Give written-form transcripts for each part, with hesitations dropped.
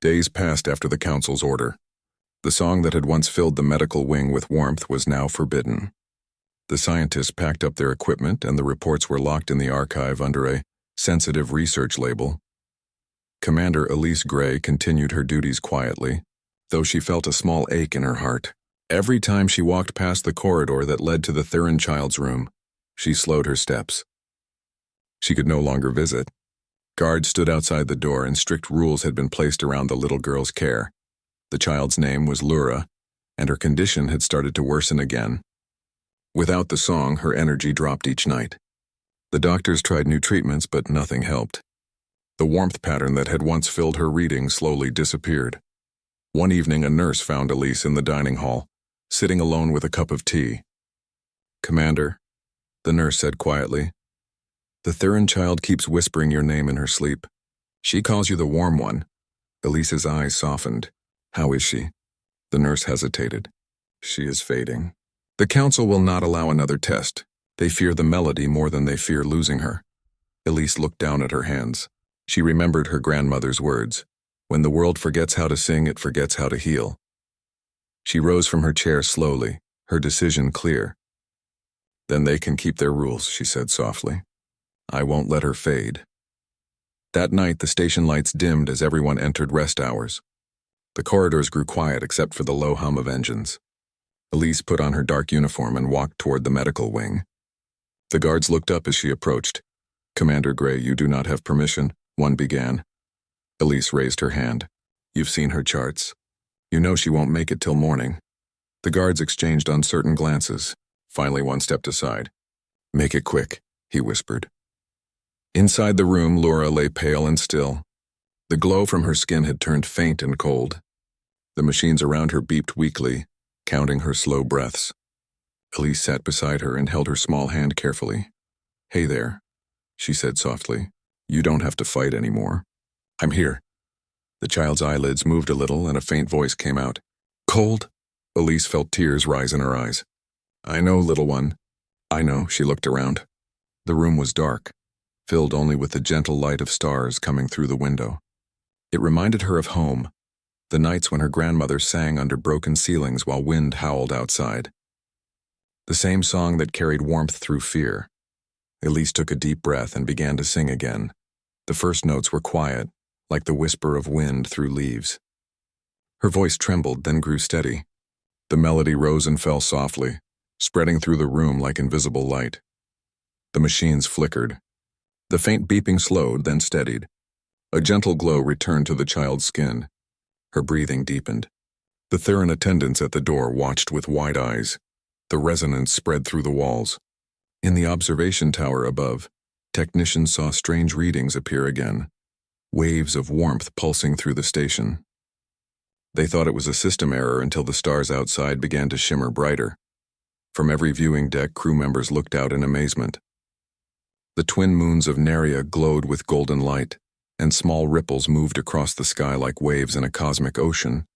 Days passed after the council's order. The song that had once filled the medical wing with warmth was now forbidden. The scientists packed up their equipment and the reports were locked in the archive under a sensitive research label. Commander Elise Gray continued her duties quietly, though she felt a small ache in her heart. Every time she walked past the corridor that led to the Thurin child's room, she slowed her steps. She could no longer visit. Guards stood outside the door and strict rules had been placed around the little girl's care. The child's name was Lura, and her condition had started to worsen again. Without the song, her energy dropped each night. The doctors tried new treatments, but nothing helped. The warmth pattern that had once filled her reading slowly disappeared. One evening, a nurse found Elise in the dining hall, sitting alone with a cup of tea. "Commander," the nurse said quietly, "the Thurin child keeps whispering your name in her sleep. She calls you the warm one." Elise's eyes softened. "How is she?" The nurse hesitated. "She is fading. The council will not allow another test. They fear the melody more than they fear losing her." Elise looked down at her hands. She remembered her grandmother's words. When the world forgets how to sing, it forgets how to heal. She rose from her chair slowly, her decision clear. "Then they can keep their rules," she said softly. "I won't let her fade." That night, the station lights dimmed as everyone entered rest hours. The corridors grew quiet except for the low hum of engines. Elise put on her dark uniform and walked toward the medical wing. The guards looked up as she approached. "Commander Gray, you do not have permission," one began. Elise raised her hand. "You've seen her charts. You know she won't make it till morning." The guards exchanged uncertain glances. Finally, one stepped aside. "Make it quick," he whispered. Inside the room, Laura lay pale and still. The glow from her skin had turned faint and cold. The machines around her beeped weakly, counting her slow breaths. Elise sat beside her and held her small hand carefully. "Hey there," she said softly. "You don't have to fight anymore. I'm here." The child's eyelids moved a little and a faint voice came out. "Cold?" Elise felt tears rise in her eyes. "I know, little one. I know." She looked around. The room was dark, filled only with the gentle light of stars coming through the window. It reminded her of home, the nights when her grandmother sang under broken ceilings while wind howled outside. The same song that carried warmth through fear. Elise took a deep breath and began to sing again. The first notes were quiet, like the whisper of wind through leaves. Her voice trembled, then grew steady. The melody rose and fell softly, spreading through the room like invisible light. The machines flickered. The faint beeping slowed, then steadied. A gentle glow returned to the child's skin. Her breathing deepened. The Thurin attendants at the door watched with wide eyes. The resonance spread through the walls. In the observation tower above, technicians saw strange readings appear again, waves of warmth pulsing through the station. They thought it was a system error until the stars outside began to shimmer brighter. From every viewing deck, crew members looked out in amazement. The twin moons of Neria glowed with golden light, and small ripples moved across the sky like waves in a cosmic ocean.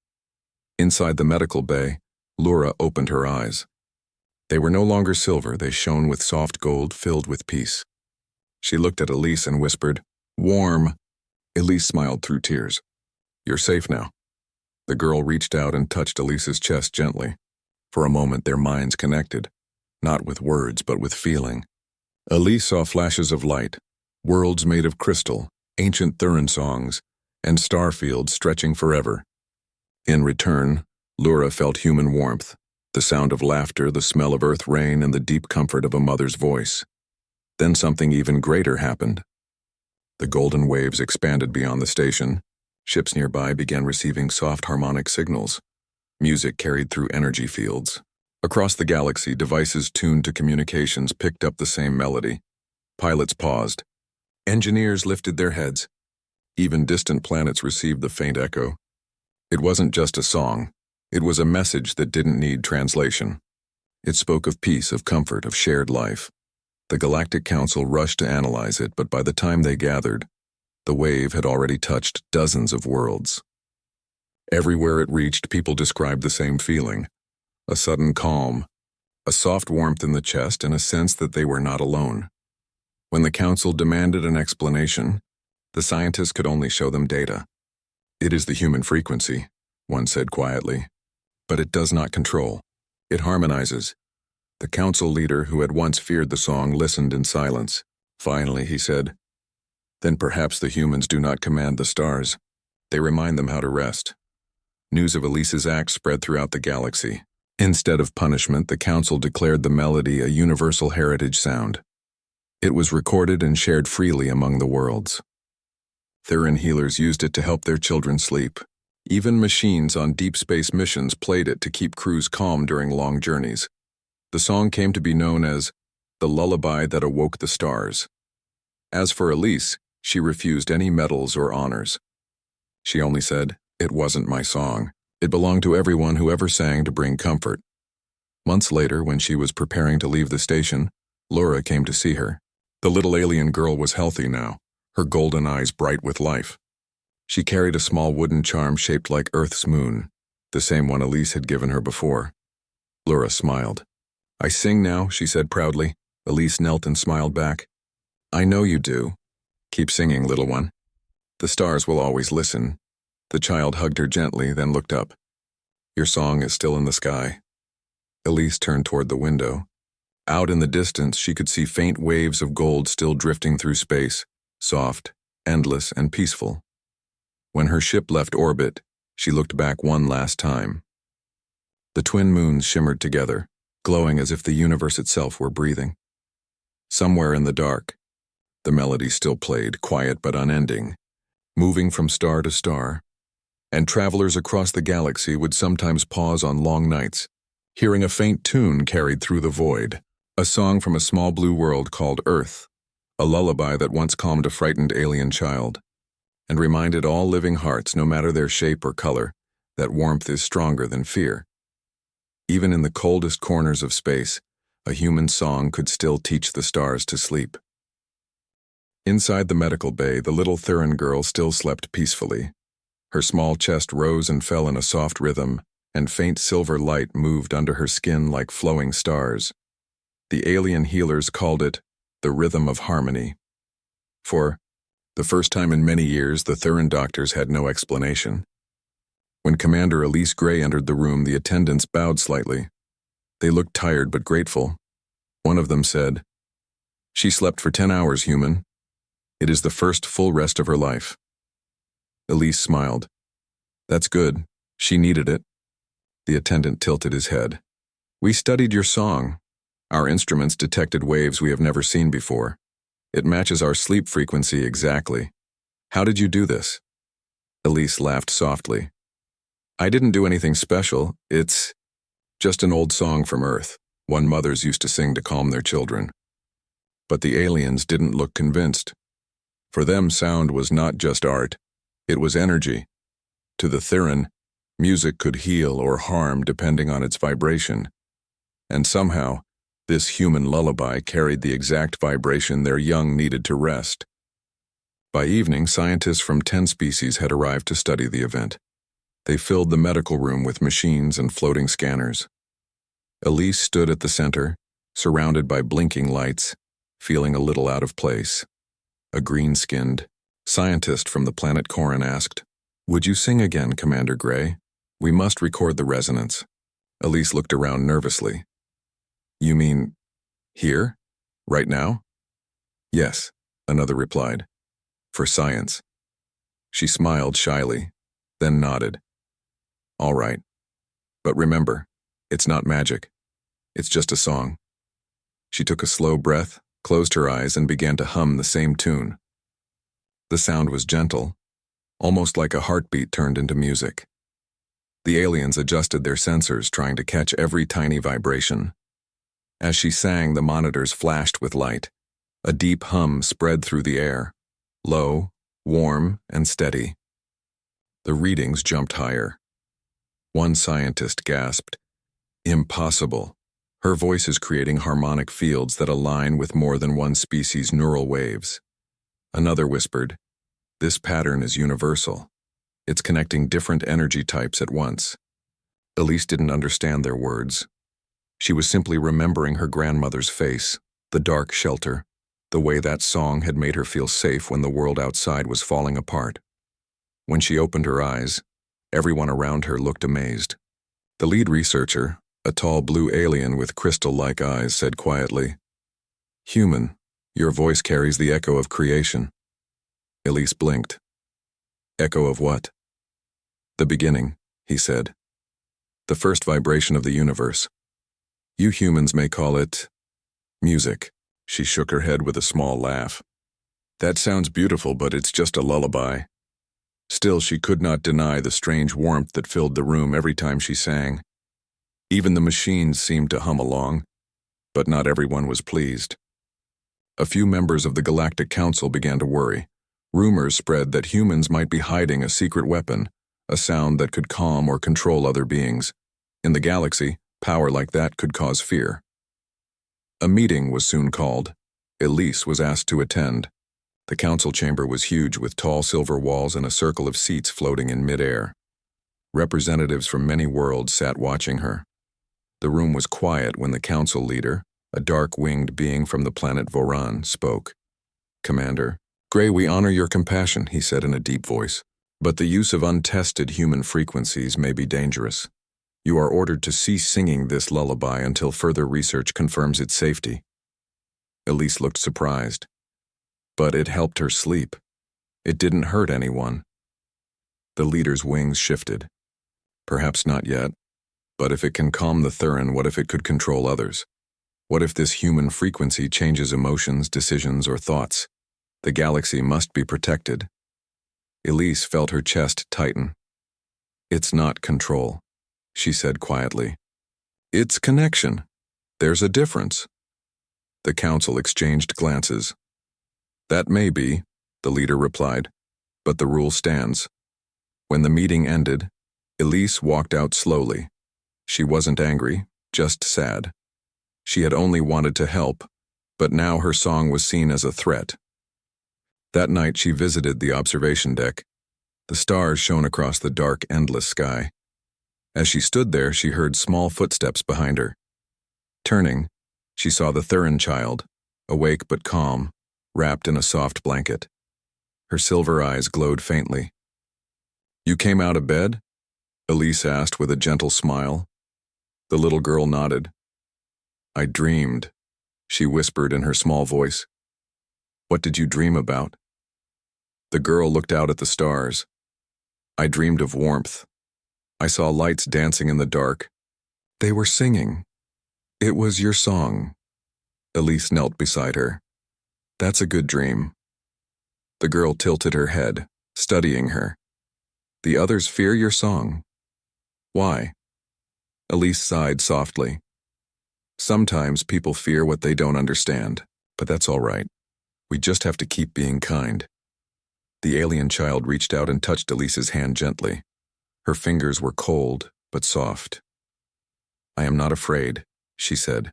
Inside the medical bay, Lura opened her eyes. They were no longer silver, they shone with soft gold filled with peace. She looked at Elise and whispered, "Warm." Elise smiled through tears. "You're safe now." The girl reached out and touched Elise's chest gently. For a moment, their minds connected, not with words, but with feeling. Elise saw flashes of light, worlds made of crystal, ancient Thurin songs, and star fields stretching forever. In return, Lura felt human warmth, the sound of laughter, the smell of earth rain, and the deep comfort of a mother's voice. Then something even greater happened. The golden waves expanded beyond the station. Ships nearby began receiving soft harmonic signals. Music carried through energy fields. Across the galaxy, devices tuned to communications picked up the same melody. Pilots paused. Engineers lifted their heads. Even distant planets received the faint echo. It wasn't just a song. It was a message that didn't need translation. It spoke of peace, of comfort, of shared life. The Galactic Council rushed to analyze it, but by the time they gathered, the wave had already touched dozens of worlds. Everywhere it reached, people described the same feeling. A sudden calm, a soft warmth in the chest, and a sense that they were not alone. When the council demanded an explanation, the scientists could only show them data. "It is the human frequency," one said quietly. "But it does not control. It harmonizes." The council leader, who had once feared the song, listened in silence. Finally, he said, "Then perhaps the humans do not command the stars. They remind them how to rest." News of Elise's act spread throughout the galaxy. Instead of punishment, the council declared the melody a universal heritage sound. It was recorded and shared freely among the worlds. Theran healers used it to help their children sleep. Even machines on deep space missions played it to keep crews calm during long journeys. The song came to be known as the lullaby that awoke the stars. As for Elise, she refused any medals or honors. She only said, "It wasn't my song. It belonged to everyone who ever sang to bring comfort." Months later, when she was preparing to leave the station, Laura came to see her. The little alien girl was healthy now, her golden eyes bright with life. She carried a small wooden charm shaped like Earth's moon, the same one Elise had given her before. Laura smiled. "I sing now," she said proudly. Elise knelt and smiled back. "I know you do. Keep singing, little one. The stars will always listen." The child hugged her gently, then looked up. "Your song is still in the sky." Elise turned toward the window. Out in the distance, she could see faint waves of gold still drifting through space, soft, endless, and peaceful. When her ship left orbit, she looked back one last time. The twin moons shimmered together, glowing as if the universe itself were breathing. Somewhere in the dark, the melody still played, quiet but unending, moving from star to star, and travelers across the galaxy would sometimes pause on long nights, hearing a faint tune carried through the void, a song from a small blue world called Earth, a lullaby that once calmed a frightened alien child, and reminded all living hearts, no matter their shape or color, that warmth is stronger than fear. Even in the coldest corners of space, a human song could still teach the stars to sleep. Inside the medical bay, the little Theran girl still slept peacefully. Her small chest rose and fell in a soft rhythm, and faint silver light moved under her skin like flowing stars. The alien healers called it the rhythm of harmony. For the first time in many years, the Theran doctors had no explanation. When Commander Elise Gray entered the room, the attendants bowed slightly. They looked tired but grateful. One of them said, "She slept for 10 hours, human. It is the first full rest of her life." Elise smiled. "That's good. She needed it." The attendant tilted his head. "We studied your song. Our instruments detected waves we have never seen before. It matches our sleep frequency exactly. How did you do this?" Elise laughed softly. "I didn't do anything special. It's just an old song from Earth, one mothers used to sing to calm their children." But the aliens didn't look convinced. For them, sound was not just art. It was energy. To the Theran, music could heal or harm depending on its vibration. And somehow, this human lullaby carried the exact vibration their young needed to rest. By evening, scientists from 10 species had arrived to study the event. They filled the medical room with machines and floating scanners. Elise stood at the center, surrounded by blinking lights, feeling a little out of place. A green-skinned scientist from the planet Corin asked, "Would you sing again, Commander Gray? We must record the resonance." Elise looked around nervously. "You mean here? Right now?" "Yes," another replied. "For science." She smiled shyly, then nodded. "All right. But remember, it's not magic. It's just a song." She took a slow breath, closed her eyes, and began to hum the same tune. The sound was gentle, almost like a heartbeat turned into music. The aliens adjusted their sensors, trying to catch every tiny vibration. As she sang, the monitors flashed with light. A deep hum spread through the air, low, warm, and steady. The readings jumped higher. One scientist gasped, "Impossible. Her voice is creating harmonic fields that align with more than one species' neural waves." Another whispered, "This pattern is universal. It's connecting different energy types at once." Elise didn't understand their words. She was simply remembering her grandmother's face, the dark shelter, the way that song had made her feel safe when the world outside was falling apart. When she opened her eyes, everyone around her looked amazed. The lead researcher, a tall blue alien with crystal-like eyes, said quietly, "Human, your voice carries the echo of creation." Elise blinked. "Echo of what?" "The beginning," he said. "The first vibration of the universe. You humans may call it music." She shook her head with a small laugh. "That sounds beautiful, but it's just a lullaby." Still, she could not deny the strange warmth that filled the room every time she sang. Even the machines seemed to hum along, but not everyone was pleased. A few members of the Galactic Council began to worry. Rumors spread that humans might be hiding a secret weapon, a sound that could calm or control other beings. In the galaxy, power like that could cause fear. A meeting was soon called. Elise was asked to attend. The council chamber was huge with tall silver walls and a circle of seats floating in mid-air. Representatives from many worlds sat watching her. The room was quiet when the council leader, a dark-winged being from the planet Voran, spoke. "Commander, Gray, we honor your compassion," he said in a deep voice, "but the use of untested human frequencies may be dangerous. You are ordered to cease singing this lullaby until further research confirms its safety." Elise looked surprised. But it helped her sleep. It didn't hurt anyone. The leader's wings shifted. "Perhaps not yet, but if it can calm the Thurin, what if it could control others? What if this human frequency changes emotions, decisions, or thoughts? The galaxy must be protected." Elise felt her chest tighten. "It's not control," she said quietly. "It's connection. There's a difference." The council exchanged glances. "That may be," the leader replied, "but the rule stands." When the meeting ended, Elise walked out slowly. She wasn't angry, just sad. She had only wanted to help, but now her song was seen as a threat. That night she visited the observation deck. The stars shone across the dark, endless sky. As she stood there, she heard small footsteps behind her. Turning, she saw the Thurin child, awake but calm, wrapped in a soft blanket. Her silver eyes glowed faintly. "You came out of bed?" Elise asked with a gentle smile. The little girl nodded. "I dreamed," she whispered in her small voice. "What did you dream about?" The girl looked out at the stars. "I dreamed of warmth. I saw lights dancing in the dark. They were singing. It was your song." Elise knelt beside her. "That's a good dream." The girl tilted her head, studying her. "The others fear your song. Why?" Elise sighed softly. "Sometimes people fear what they don't understand, but that's all right. We just have to keep being kind." The alien child reached out and touched Elise's hand gently. Her fingers were cold, but soft. "I am not afraid," she said.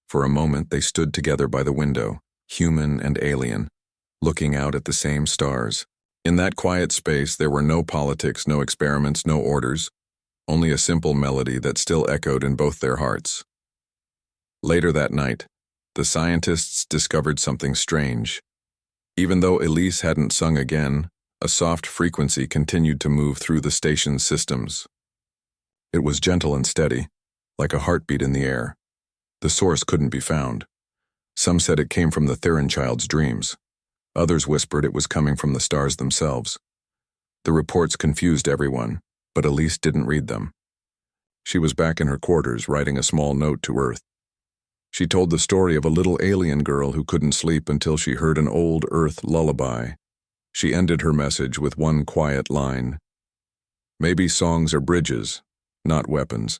For a moment they stood together by the window, human and alien, looking out at the same stars. In that quiet space there were no politics, no experiments, no orders, only a simple melody that still echoed in both their hearts. Later that night, the scientists discovered something strange. Even though Elise hadn't sung again, a soft frequency continued to move through the station's systems. It was gentle and steady, like a heartbeat in the air. The source couldn't be found. Some said it came from the Thurin child's dreams. Others whispered it was coming from the stars themselves. The reports confused everyone, but Elise didn't read them. She was back in her quarters writing a small note to Earth. She told the story of a little alien girl who couldn't sleep until she heard an old Earth lullaby. She ended her message with one quiet line: "Maybe songs are bridges, not weapons."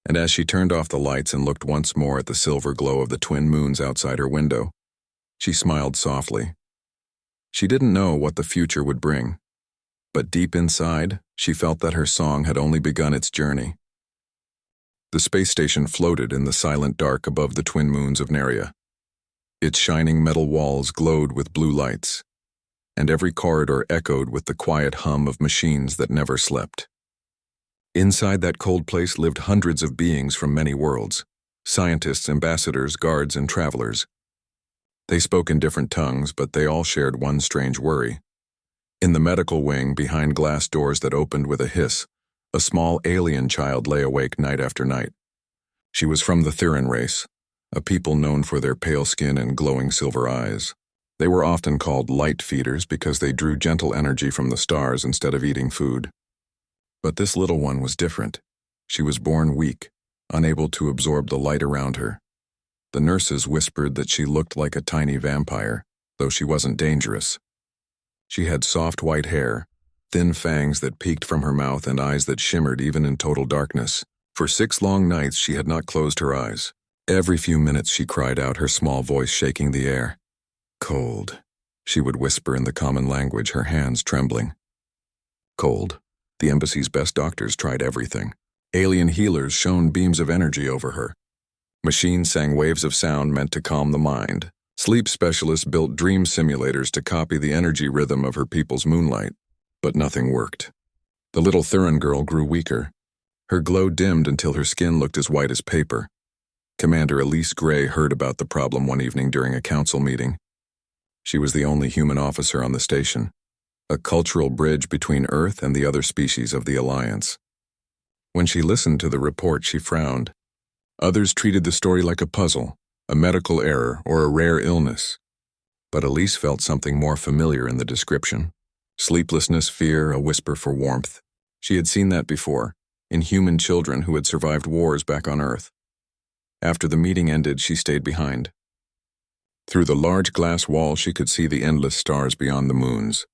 And as she turned off the lights and looked once more at the silver glow of the twin moons outside her window, she smiled softly. She didn't know what the future would bring, but deep inside, she felt that her song had only begun its journey. The space station floated in the silent dark above the twin moons of Neria. Its shining metal walls glowed with blue lights, and every corridor echoed with the quiet hum of machines that never slept. Inside that cold place lived hundreds of beings from many worlds, scientists, ambassadors, guards, and travelers. They spoke in different tongues, but they all shared one strange worry. In the medical wing, behind glass doors that opened with a hiss, a small alien child lay awake night after night. She was from the Theran race, a people known for their pale skin and glowing silver eyes. They were often called light feeders because they drew gentle energy from the stars instead of eating food. But this little one was different. She was born weak, unable to absorb the light around her. The nurses whispered that she looked like a tiny vampire, though she wasn't dangerous. She had soft white hair, thin fangs that peeked from her mouth and eyes that shimmered even in total darkness. For 6 long nights she had not closed her eyes. Every few minutes she cried out, her small voice shaking the air. "Cold," she would whisper in the common language, her hands trembling. Cold. The embassy's best doctors tried everything. Alien healers shone beams of energy over her. Machines sang waves of sound meant to calm the mind. Sleep specialists built dream simulators to copy the energy rhythm of her people's moonlight. But nothing worked. The little Theran girl grew weaker. Her glow dimmed until her skin looked as white as paper. Commander Elise Gray heard about the problem one evening during a council meeting. She was the only human officer on the station, a cultural bridge between Earth and the other species of the Alliance. When she listened to the report, she frowned. Others treated the story like a puzzle, a medical error, or a rare illness. But Elise felt something more familiar in the description. Sleeplessness, fear, a whisper for warmth. She had seen that before, in human children who had survived wars back on Earth. After the meeting ended, she stayed behind. Through the large glass wall, she could see the endless stars beyond the moons.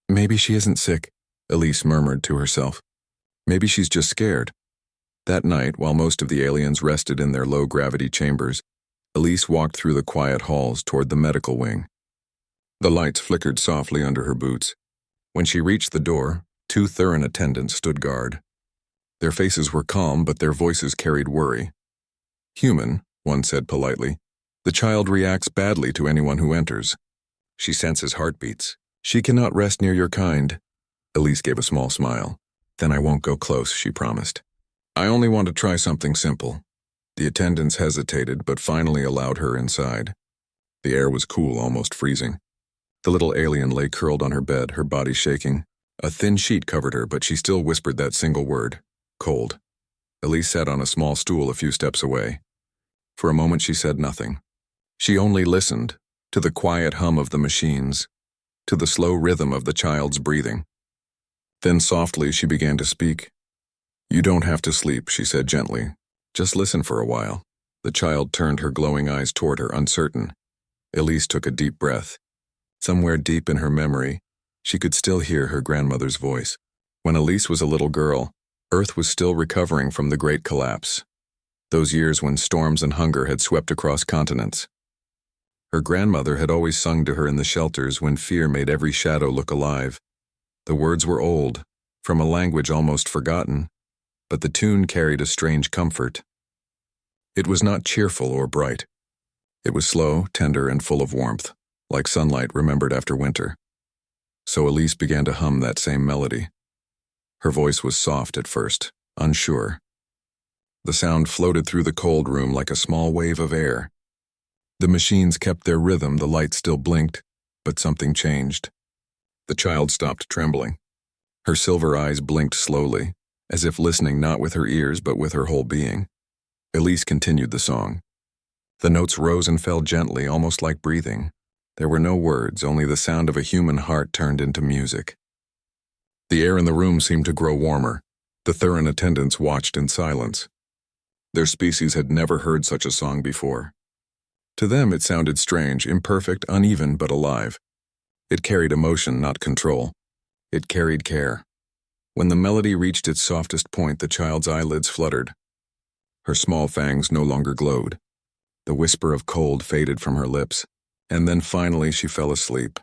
"Maybe she isn't sick," Elise murmured to herself. "Maybe she's just scared." That night, while most of the aliens rested in their low-gravity chambers, Elise walked through the quiet halls toward the medical wing. The lights flickered softly under her boots. When she reached the door, 2 Theran attendants stood guard. Their faces were calm, but their voices carried worry. "Human," one said politely. "The child reacts badly to anyone who enters. She senses heartbeats. She cannot rest near your kind." Elise gave a small smile. "Then I won't go close," she promised. "I only want to try something simple." The attendants hesitated, but finally allowed her inside. The air was cool, almost freezing. The little alien lay curled on her bed, her body shaking. A thin sheet covered her, but she still whispered that single word, "Cold." Elise sat on a small stool a few steps away. For a moment she said nothing. She only listened, to the quiet hum of the machines, to the slow rhythm of the child's breathing. Then softly she began to speak. "You don't have to sleep," she said gently. "Just listen for a while." The child turned her glowing eyes toward her, uncertain. Elise took a deep breath. Somewhere deep in her memory, she could still hear her grandmother's voice. When Elise was a little girl, Earth was still recovering from the Great Collapse. Those years when storms and hunger had swept across continents. Her grandmother had always sung to her in the shelters when fear made every shadow look alive. The words were old, from a language almost forgotten, but the tune carried a strange comfort. It was not cheerful or bright. It was slow, tender, and full of warmth, like sunlight remembered after winter. So Elise began to hum that same melody. Her voice was soft at first, unsure. The sound floated through the cold room like a small wave of air. The machines kept their rhythm, the lights still blinked, but something changed. The child stopped trembling. Her silver eyes blinked slowly, as if listening not with her ears but with her whole being. Elise continued the song. The notes rose and fell gently, almost like breathing. There were no words, only the sound of a human heart turned into music. The air in the room seemed to grow warmer. The Theran attendants watched in silence. Their species had never heard such a song before. To them it sounded strange, imperfect, uneven, but alive. It carried emotion, not control. It carried care. When the melody reached its softest point, the child's eyelids fluttered. Her small fangs no longer glowed. The whisper of cold faded from her lips, and then finally she fell asleep.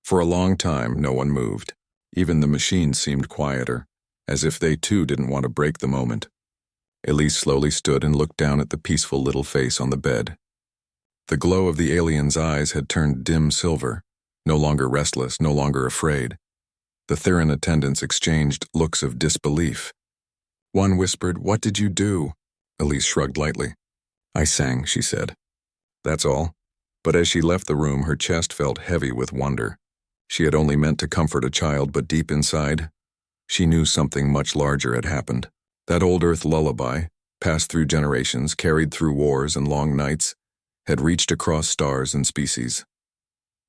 For a long time, no one moved. Even the machines seemed quieter, as if they too didn't want to break the moment. Elise slowly stood and looked down at the peaceful little face on the bed. The glow of the alien's eyes had turned dim silver, no longer restless, no longer afraid. The Theran attendants exchanged looks of disbelief. One whispered, "What did you do?" Elise shrugged lightly. "I sang," she said. "That's all." But as she left the room, her chest felt heavy with wonder. She had only meant to comfort a child, but deep inside, she knew something much larger had happened. That old Earth lullaby, passed through generations, carried through wars and long nights, had reached across stars and species.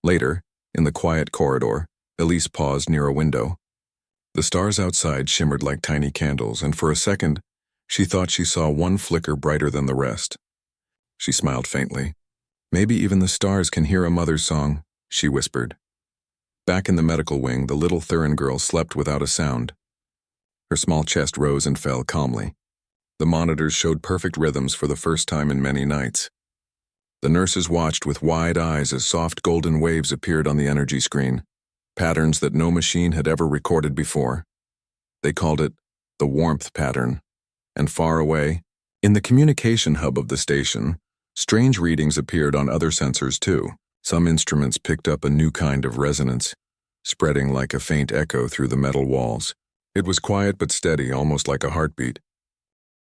Later, in the quiet corridor, Elise paused near a window. The stars outside shimmered like tiny candles, and for a second, she thought she saw one flicker brighter than the rest. She smiled faintly. "Maybe even the stars can hear a mother's song," she whispered. Back in the medical wing, the little Thurin girl slept without a sound. Her small chest rose and fell calmly. The monitors showed perfect rhythms for the first time in many nights. The nurses watched with wide eyes as soft golden waves appeared on the energy screen, patterns that no machine had ever recorded before. They called it the warmth pattern. And far away, in the communication hub of the station, strange readings appeared on other sensors too. Some instruments picked up a new kind of resonance, spreading like a faint echo through the metal walls. It was quiet but steady, almost like a heartbeat.